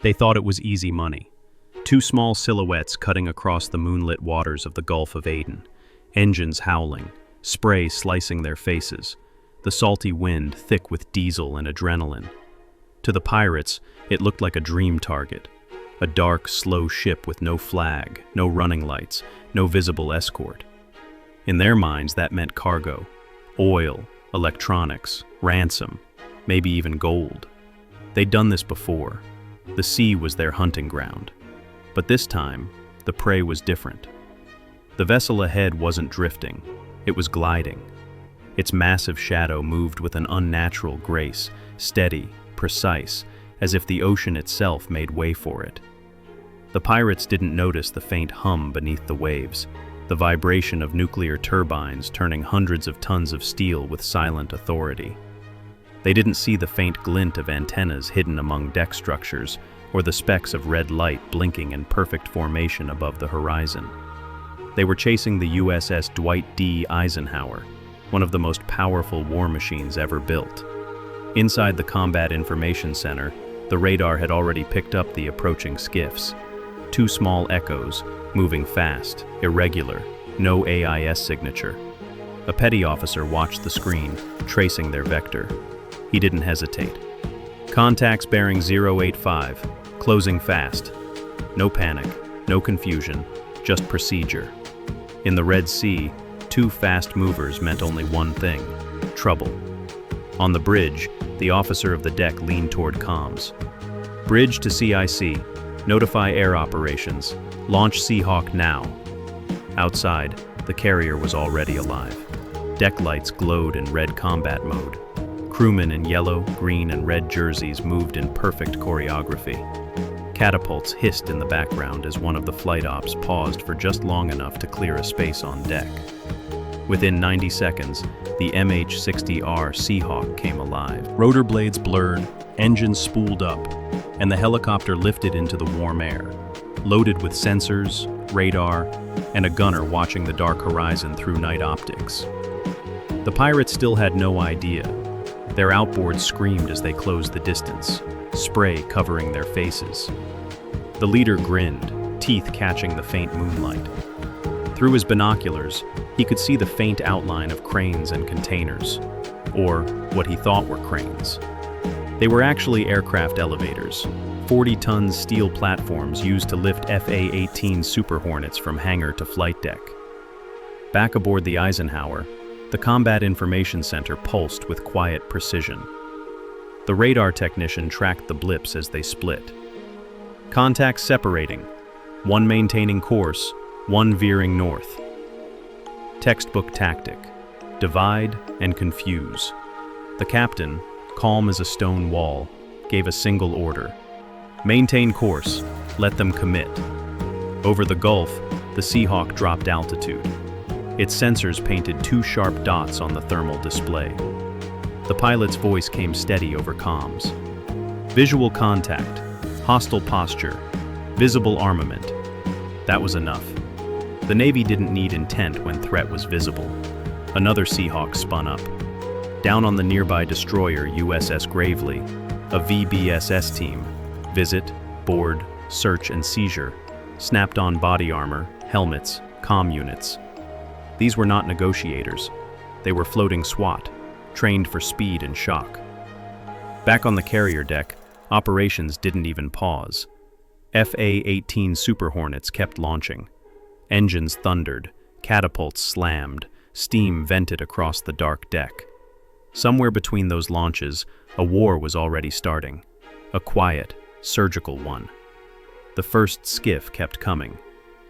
They thought it was easy money. Two small silhouettes cutting across the moonlit waters of the Gulf of Aden, engines howling, spray slicing their faces, the salty wind thick with diesel and adrenaline. To the pirates, it looked like a dream target, a dark, slow ship with no flag, no running lights, no visible escort. In their minds, that meant cargo, oil, electronics, ransom, maybe even gold. They'd done this before. The sea was their hunting ground. But this time, the prey was different. The vessel ahead wasn't drifting, it was gliding. Its massive shadow moved with an unnatural grace, steady, precise, as if the ocean itself made way for it. The pirates didn't notice the faint hum beneath the waves, the vibration of nuclear turbines turning hundreds of tons of steel with silent authority. They didn't see the faint glint of antennas hidden among deck structures, or the specks of red light blinking in perfect formation above the horizon. They were chasing the USS Dwight D. Eisenhower, one of the most powerful war machines ever built. Inside the Combat Information Center, the radar had already picked up the approaching skiffs. Two small echoes, moving fast, irregular, no AIS signature. A petty officer watched the screen, tracing their vector. He didn't hesitate. Contacts bearing 085, closing fast. No panic, no confusion, just procedure. In the Red Sea, two fast movers meant only one thing: trouble. On the bridge, the officer of the deck leaned toward comms. Bridge to CIC, notify air operations, launch Seahawk now. Outside, the carrier was already alive. Deck lights glowed in red combat mode. Crewmen in yellow, green, and red jerseys moved in perfect choreography. Catapults hissed in the background as one of the flight ops paused for just long enough to clear a space on deck. Within 90 seconds, the MH-60R Seahawk came alive. Rotor blades blurred, engines spooled up, and the helicopter lifted into the warm air, loaded with sensors, radar, and a gunner watching the dark horizon through night optics. The pirates still had no idea. Their outboards screamed as they closed the distance, spray covering their faces. The leader grinned, teeth catching the faint moonlight. Through his binoculars, he could see the faint outline of cranes and containers, or what he thought were cranes. They were actually aircraft elevators, 40-ton steel platforms used to lift FA-18 Super Hornets from hangar to flight deck. Back aboard the Eisenhower, the Combat Information Center pulsed with quiet precision. The radar technician tracked the blips as they split. Contacts separating, one maintaining course, one veering north. Textbook tactic: divide and confuse. The captain, calm as a stone wall, gave a single order: maintain course, let them commit. Over the Gulf, the Seahawk dropped altitude. Its sensors painted two sharp dots on the thermal display. The pilot's voice came steady over comms. Visual contact, hostile posture, visible armament. That was enough. The Navy didn't need intent when threat was visible. Another Seahawk spun up. Down on the nearby destroyer USS Gravely, a VBSS team, visit, board, search, and seizure, snapped on body armor, helmets, comm units. These were not negotiators. They were floating SWAT, trained for speed and shock. Back on the carrier deck, operations didn't even pause. FA-18 Super Hornets kept launching. Engines thundered, catapults slammed, steam vented across the dark deck. Somewhere between those launches, a war was already starting. A quiet, surgical one. The first skiff kept coming.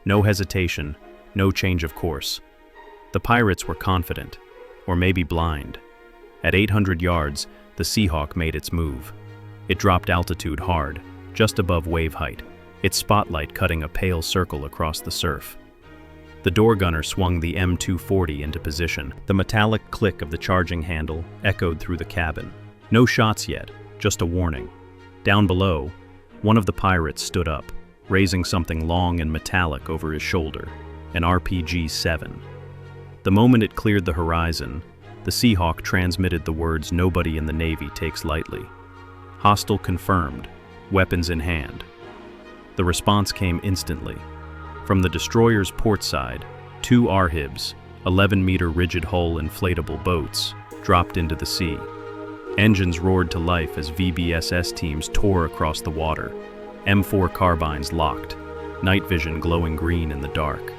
No hesitation, no change of course. The pirates were confident, or maybe blind. At 800 yards, the Seahawk made its move. It dropped altitude hard, just above wave height, its spotlight cutting a pale circle across the surf. The door gunner swung the M240 into position. The metallic click of the charging handle echoed through the cabin. No shots yet, just a warning. Down below, one of the pirates stood up, raising something long and metallic over his shoulder, an RPG-7. The moment it cleared the horizon, the Seahawk transmitted the words nobody in the Navy takes lightly. Hostile confirmed. weapons in hand. The response came instantly. From the destroyer's port side, 2 RHIBs, 11-meter rigid-hull inflatable boats, dropped into the sea. Engines roared to life as VBSS teams tore across the water, M4 carbines locked, night vision glowing green in the dark.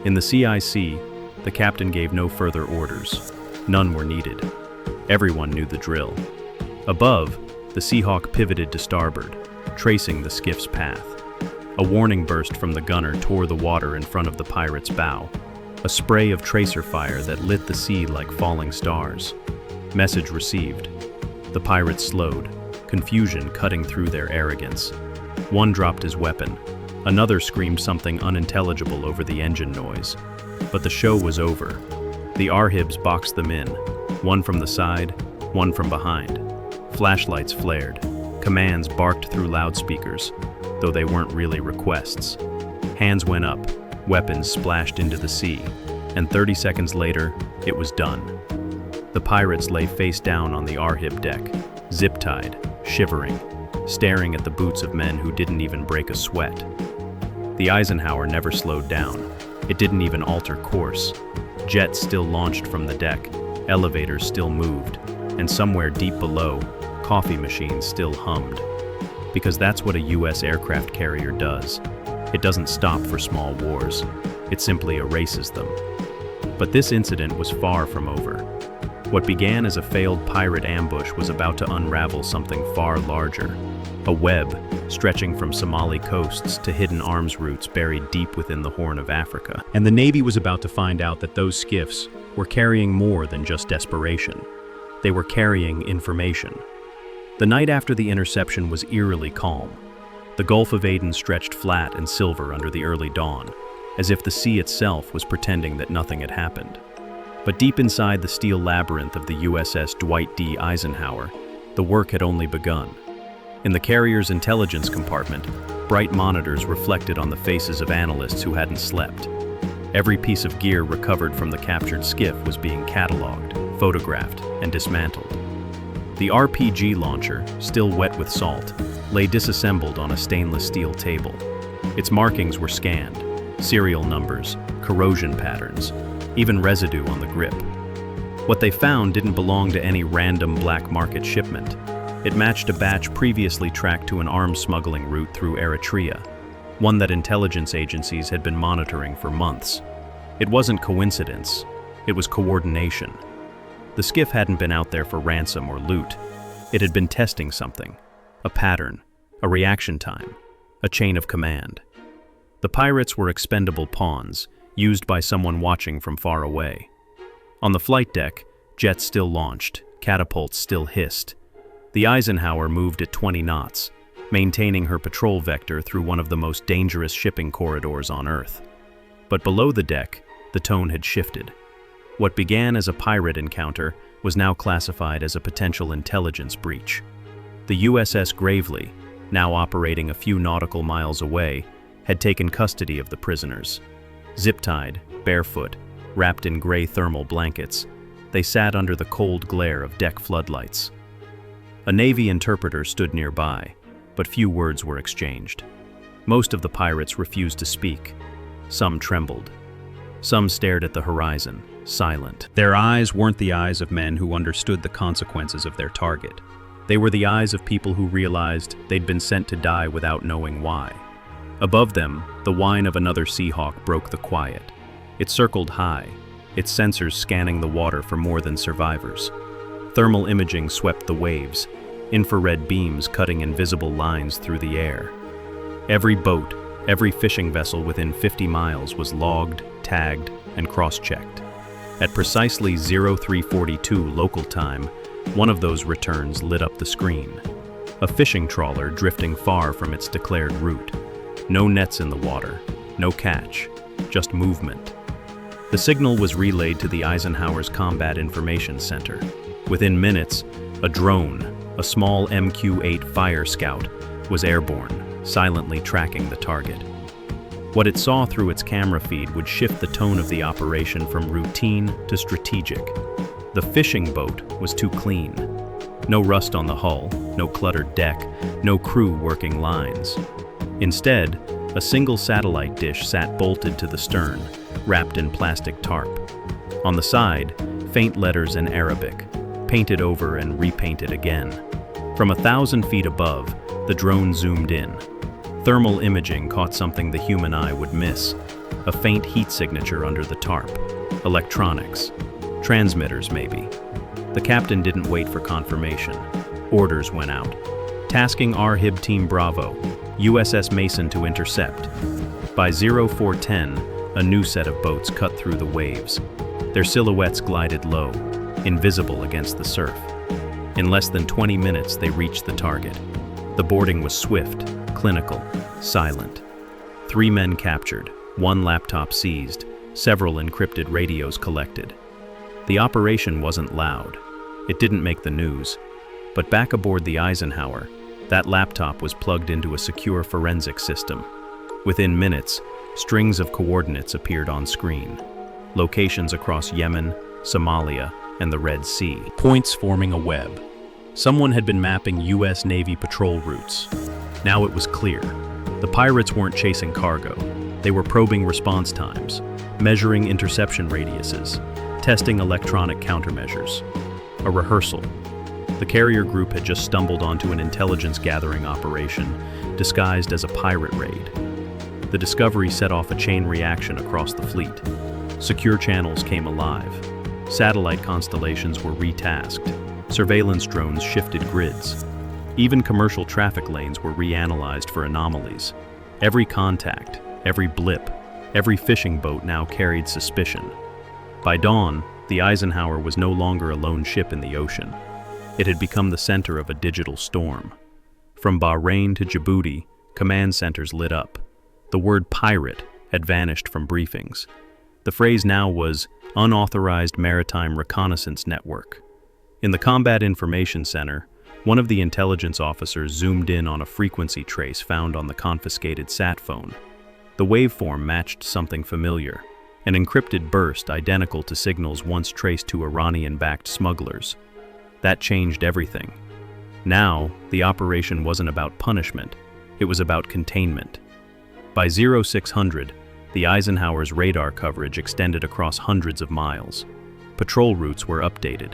In the CIC, the captain gave no further orders. None were needed. Everyone knew the drill. Above, the Seahawk pivoted to starboard, tracing the skiff's path. A warning burst from the gunner tore the water in front of the pirate's bow, a spray of tracer fire that lit the sea like falling stars. Message received. The pirates slowed, confusion cutting through their arrogance. One dropped his weapon. Another screamed something unintelligible over the engine noise. But the show was over. The RHIBs boxed them in, one from the side, one from behind. Flashlights flared. Commands barked through loudspeakers, though they weren't really requests. Hands went up, weapons splashed into the sea, and 30 seconds later, it was done. The pirates lay face down on the RHIB deck, zip-tied, shivering, staring at the boots of men who didn't even break a sweat. The Eisenhower never slowed down. It didn't even alter course. Jets still launched from the deck, elevators still moved, and somewhere deep below, coffee machines still hummed. Because that's what a U.S. aircraft carrier does. It doesn't stop for small wars. It simply erases them. But this incident was far from over. What began as a failed pirate ambush was about to unravel something far larger. A web stretching from Somali coasts to hidden arms routes buried deep within the Horn of Africa. And the Navy was about to find out that those skiffs were carrying more than just desperation. They were carrying information. The night after the interception was eerily calm. The Gulf of Aden stretched flat and silver under the early dawn, as if the sea itself was pretending that nothing had happened. But deep inside the steel labyrinth of the USS Dwight D. Eisenhower, the work had only begun. In the carrier's intelligence compartment, bright monitors reflected on the faces of analysts who hadn't slept. Every piece of gear recovered from the captured skiff was being cataloged, photographed, and dismantled. The RPG launcher, still wet with salt, lay disassembled on a stainless steel table. Its markings were scanned, serial numbers, corrosion patterns, even residue on the grip. What they found didn't belong to any random black market shipment. It matched a batch previously tracked to an arms smuggling route through Eritrea, one that intelligence agencies had been monitoring for months. It wasn't coincidence, it was coordination. The skiff hadn't been out there for ransom or loot. It had been testing something, a pattern, a reaction time, a chain of command. The pirates were expendable pawns, used by someone watching from far away. On the flight deck, jets still launched, catapults still hissed. The Eisenhower moved at 20 knots, maintaining her patrol vector through one of the most dangerous shipping corridors on Earth. But below the deck, the tone had shifted. What began as a pirate encounter was now classified as a potential intelligence breach. The USS Gravely, now operating a few nautical miles away, had taken custody of the prisoners. Zip-tied, barefoot, wrapped in gray thermal blankets, they sat under the cold glare of deck floodlights. A Navy interpreter stood nearby, but few words were exchanged. Most of the pirates refused to speak. Some trembled. Some stared at the horizon, silent. Their eyes weren't the eyes of men who understood the consequences of their target. They were the eyes of people who realized they'd been sent to die without knowing why. Above them, the whine of another Seahawk broke the quiet. It circled high, its sensors scanning the water for more than survivors. Thermal imaging swept the waves, infrared beams cutting invisible lines through the air. Every boat, every fishing vessel within 50 miles was logged, tagged, and cross-checked. At precisely 0342 local time, one of those returns lit up the screen. A fishing trawler drifting far from its declared route. No nets in the water, no catch, just movement. The signal was relayed to the Eisenhower's Combat Information Center. Within minutes, a drone, a small MQ-8 fire scout, was airborne, silently tracking the target. What it saw through its camera feed would shift the tone of the operation from routine to strategic. The fishing boat was too clean. No rust on the hull, no cluttered deck, no crew working lines. Instead, a single satellite dish sat bolted to the stern, wrapped in plastic tarp. On the side, faint letters in Arabic, painted over and repainted again. From 1,000 feet above, the drone zoomed in. Thermal imaging caught something the human eye would miss, a faint heat signature under the tarp. Electronics. Transmitters, maybe. The captain didn't wait for confirmation. Orders went out. Tasking RHIB Team Bravo, USS Mason to intercept. By 0410, a new set of boats cut through the waves. Their silhouettes glided low, invisible against the surf. In less than 20 minutes, they reached the target. The boarding was swift, clinical, silent. 3 men captured, 1 laptop seized, several encrypted radios collected. The operation wasn't loud. It didn't make the news. But back aboard the Eisenhower, that laptop was plugged into a secure forensic system. Within minutes, strings of coordinates appeared on screen. Locations across Yemen, Somalia, and the Red Sea. Points forming a web. Someone had been mapping U.S. Navy patrol routes. Now it was clear. The pirates weren't chasing cargo. They were probing response times, measuring interception radiuses, testing electronic countermeasures. A rehearsal. The carrier group had just stumbled onto an intelligence-gathering operation disguised as a pirate raid. The discovery set off a chain reaction across the fleet. Secure channels came alive. Satellite constellations were retasked. Surveillance drones shifted grids. Even commercial traffic lanes were reanalyzed for anomalies. Every contact, every blip, every fishing boat now carried suspicion. By dawn, the Eisenhower was no longer a lone ship in the ocean. It had become the center of a digital storm. From Bahrain to Djibouti, command centers lit up. The word pirate had vanished from briefings. The phrase now was Unauthorized Maritime Reconnaissance Network. In the Combat Information Center, one of the intelligence officers zoomed in on a frequency trace found on the confiscated sat phone. The waveform matched something familiar, an encrypted burst identical to signals once traced to Iranian-backed smugglers. That changed everything. Now, the operation wasn't about punishment, it was about containment. By 0600, the Eisenhower's radar coverage extended across hundreds of miles. Patrol routes were updated.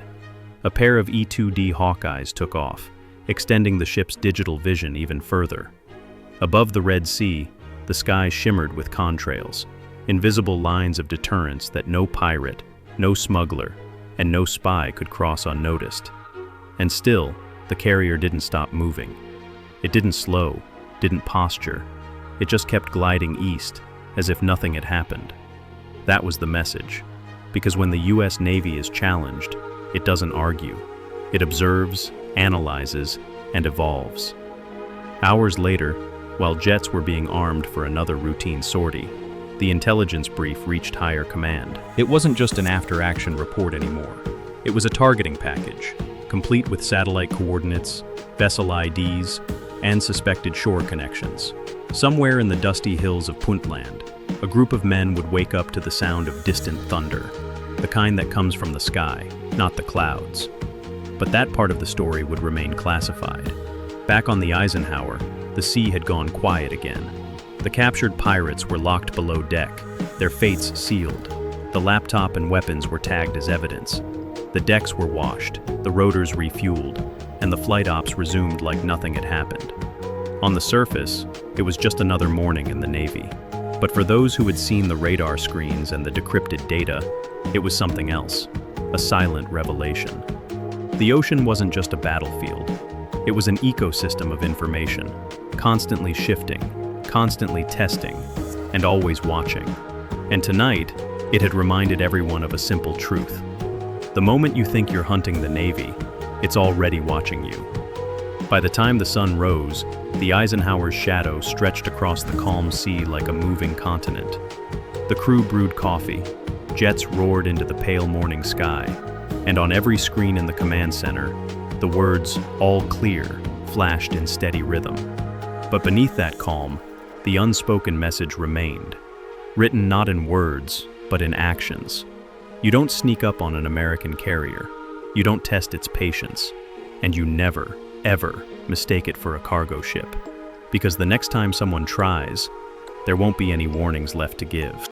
A pair of E-2D Hawkeyes took off, extending the ship's digital vision even further. Above the Red Sea, the sky shimmered with contrails, invisible lines of deterrence that no pirate, no smuggler, and no spy could cross unnoticed. And still, the carrier didn't stop moving. It didn't slow, didn't posture. It just kept gliding east, as if nothing had happened. That was the message, because when the U.S. Navy is challenged, it doesn't argue. It observes, analyzes, and evolves. Hours later, while jets were being armed for another routine sortie, the intelligence brief reached higher command. It wasn't just an after-action report anymore. It was a targeting package, complete with satellite coordinates, vessel IDs, and suspected shore connections. Somewhere in the dusty hills of Puntland, a group of men would wake up to the sound of distant thunder, the kind that comes from the sky, not the clouds. But that part of the story would remain classified. Back on the Eisenhower, the sea had gone quiet again. The captured pirates were locked below deck, their fates sealed. The laptop and weapons were tagged as evidence. The decks were washed, the rotors refueled, and the flight ops resumed like nothing had happened. On the surface, it was just another morning in the Navy. But for those who had seen the radar screens and the decrypted data, it was something else, a silent revelation. The ocean wasn't just a battlefield. It was an ecosystem of information, constantly shifting, constantly testing, and always watching. And tonight, it had reminded everyone of a simple truth. The moment you think you're hunting the Navy, it's already watching you. By the time the sun rose, the Eisenhower's shadow stretched across the calm sea like a moving continent. The crew brewed coffee, jets roared into the pale morning sky, and on every screen in the command center, the words, "All clear," flashed in steady rhythm. But beneath that calm, the unspoken message remained, written not in words, but in actions. You don't sneak up on an American carrier. You don't test its patience. And you never, ever mistake it for a cargo ship. Because the next time someone tries, there won't be any warnings left to give.